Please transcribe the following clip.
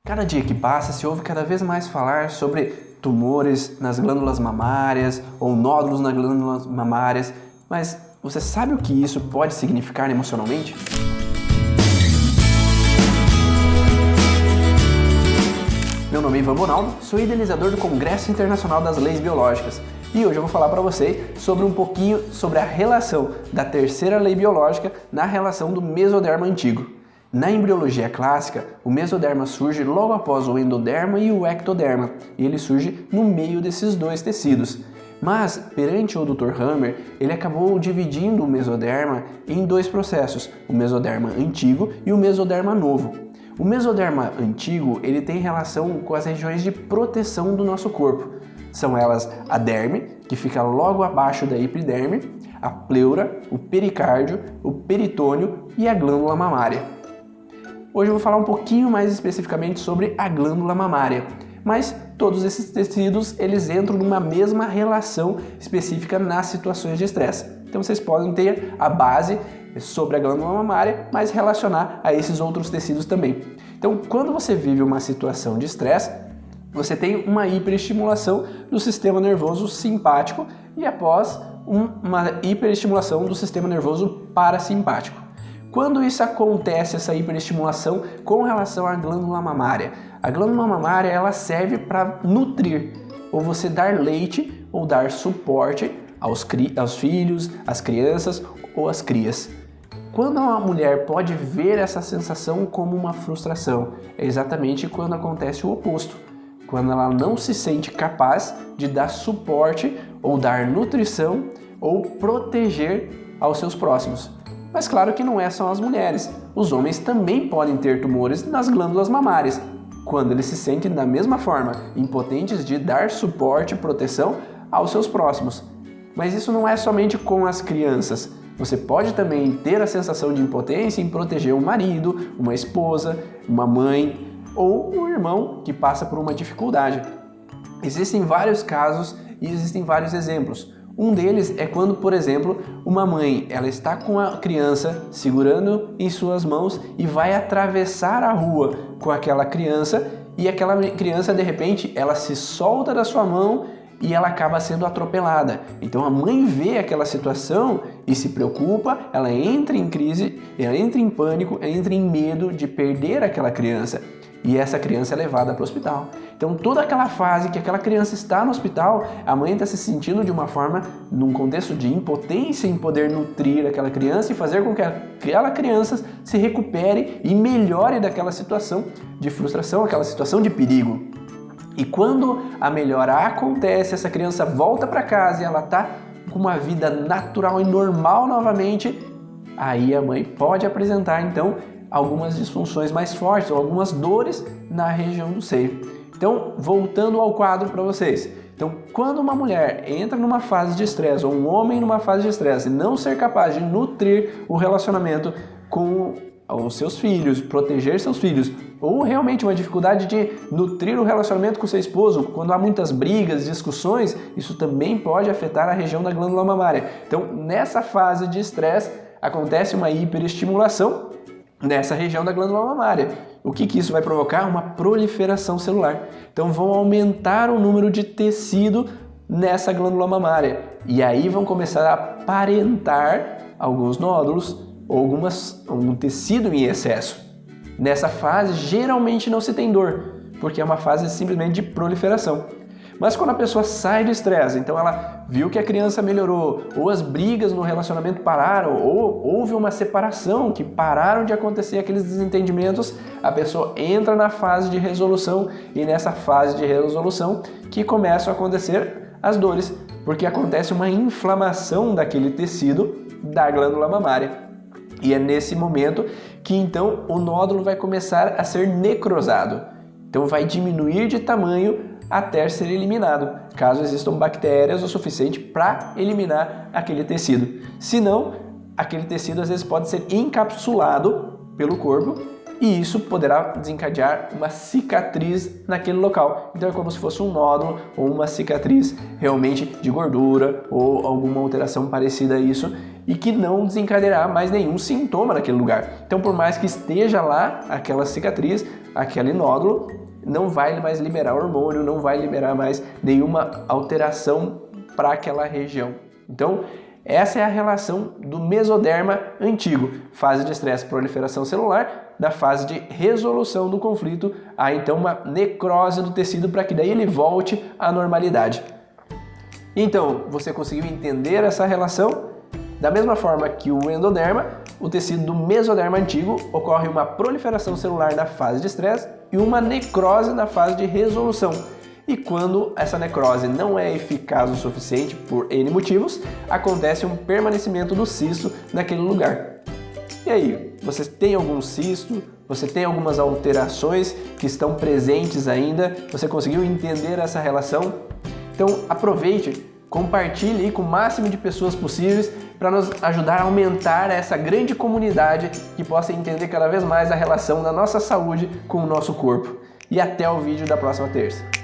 Cada dia que passa se ouve cada vez mais falar sobre tumores nas glândulas mamárias ou nódulos nas glândulas mamárias, mas você sabe o que isso pode significar emocionalmente? Meu nome é Ivan Bonaldo, sou idealizador do Congresso Internacional das Leis Biológicas e hoje eu vou falar para vocês sobre um pouquinho sobre a relação da terceira lei biológica na relação do mesoderma antigo. Na embriologia clássica, o mesoderma surge logo após o endoderma e o ectoderma, e ele surge no meio desses dois tecidos. Mas, perante o Dr. Hammer, ele acabou dividindo o mesoderma em dois processos, o mesoderma antigo e o mesoderma novo. O mesoderma antigo ele tem relação com as regiões de proteção do nosso corpo. São elas a derme, que fica logo abaixo da epiderme, a pleura, o pericárdio, o peritônio e a glândula mamária. Hoje eu vou falar um pouquinho mais especificamente sobre a glândula mamária, mas todos esses tecidos eles entram numa mesma relação específica nas situações de estresse. Então vocês podem ter a base sobre a glândula mamária, mas relacionar a esses outros tecidos também. Então quando você vive uma situação de estresse, você tem uma hiperestimulação do sistema nervoso simpático e após uma hiperestimulação do sistema nervoso parasimpático. Quando isso acontece, essa hiperestimulação com relação à glândula mamária? A glândula mamária ela serve para nutrir, ou você dar leite ou dar suporte aos filhos, às crianças ou às crias. Quando uma mulher pode ver essa sensação como uma frustração, é exatamente quando acontece o oposto. Quando ela não se sente capaz de dar suporte ou dar nutrição ou proteger aos seus próximos. Mas claro que não é só as mulheres, os homens também podem ter tumores nas glândulas mamárias, quando eles se sentem da mesma forma, impotentes de dar suporte e proteção aos seus próximos. Mas isso não é somente com as crianças, você pode também ter a sensação de impotência em proteger um marido, uma esposa, uma mãe ou um irmão que passa por uma dificuldade. Existem vários casos e existem vários exemplos. Um deles é quando, por exemplo, uma mãe ela está com a criança segurando em suas mãos e vai atravessar a rua com aquela criança e aquela criança de repente ela se solta da sua mão e ela acaba sendo atropelada. Então a mãe vê aquela situação e se preocupa, ela entra em crise, ela entra em pânico, ela entra em medo de perder aquela criança. E essa criança é levada para o hospital. Então toda aquela fase que aquela criança está no hospital, a mãe está se sentindo de uma forma, num contexto de impotência em poder nutrir aquela criança e fazer com que aquela criança se recupere e melhore daquela situação de frustração, aquela situação de perigo. E quando a melhora acontece, essa criança volta para casa e ela está com uma vida natural e normal novamente, aí a mãe pode apresentar então algumas disfunções mais fortes ou algumas dores na região do seio. Então, voltando ao quadro para vocês. Então, quando uma mulher entra numa fase de estresse ou um homem numa fase de estresse e não ser capaz de nutrir o relacionamento com os seus filhos, proteger seus filhos, ou realmente uma dificuldade de nutrir o relacionamento com seu esposo, quando há muitas brigas, discussões, isso também pode afetar a região da glândula mamária. Então, nessa fase de estresse, acontece uma hiperestimulação nessa região da glândula mamária. O que isso vai provocar? Uma proliferação celular. Então vão aumentar o número de tecido nessa glândula mamária. E aí vão começar a aparentar alguns nódulos ou algum tecido em excesso. Nessa fase geralmente não se tem dor, porque é uma fase simplesmente de proliferação. Mas quando a pessoa sai do estresse, então ela viu que a criança melhorou, ou as brigas no relacionamento pararam, ou houve uma separação, que pararam de acontecer aqueles desentendimentos, a pessoa entra na fase de resolução e nessa fase de resolução que começam a acontecer as dores, porque acontece uma inflamação daquele tecido da glândula mamária. E é nesse momento que então o nódulo vai começar a ser necrosado. Então vai diminuir de tamanho até ser eliminado, caso existam bactérias o suficiente para eliminar aquele tecido. Se não, aquele tecido às vezes pode ser encapsulado pelo corpo e isso poderá desencadear uma cicatriz naquele local. Então é como se fosse um nódulo ou uma cicatriz realmente de gordura ou alguma alteração parecida a isso e que não desencadeará mais nenhum sintoma naquele lugar. Então por mais que esteja lá aquela cicatriz, aquele nódulo não vai mais liberar hormônio, não vai liberar mais nenhuma alteração para aquela região. Então, essa é a relação do mesoderma antigo, fase de estresse, proliferação celular, da fase de resolução do conflito, há então uma necrose do tecido para que daí ele volte à normalidade. Então, você conseguiu entender essa relação? Da mesma forma que o endoderma, o tecido do mesoderma antigo ocorre uma proliferação celular na fase de estresse e uma necrose na fase de resolução. E quando essa necrose não é eficaz o suficiente por N motivos, acontece um permanecimento do cisto naquele lugar. E aí, você tem algum cisto? Você tem algumas alterações que estão presentes ainda? Você conseguiu entender essa relação? Então aproveite, compartilhe com o máximo de pessoas possíveis para nos ajudar a aumentar essa grande comunidade que possa entender cada vez mais a relação da nossa saúde com o nosso corpo. E até o vídeo da próxima terça.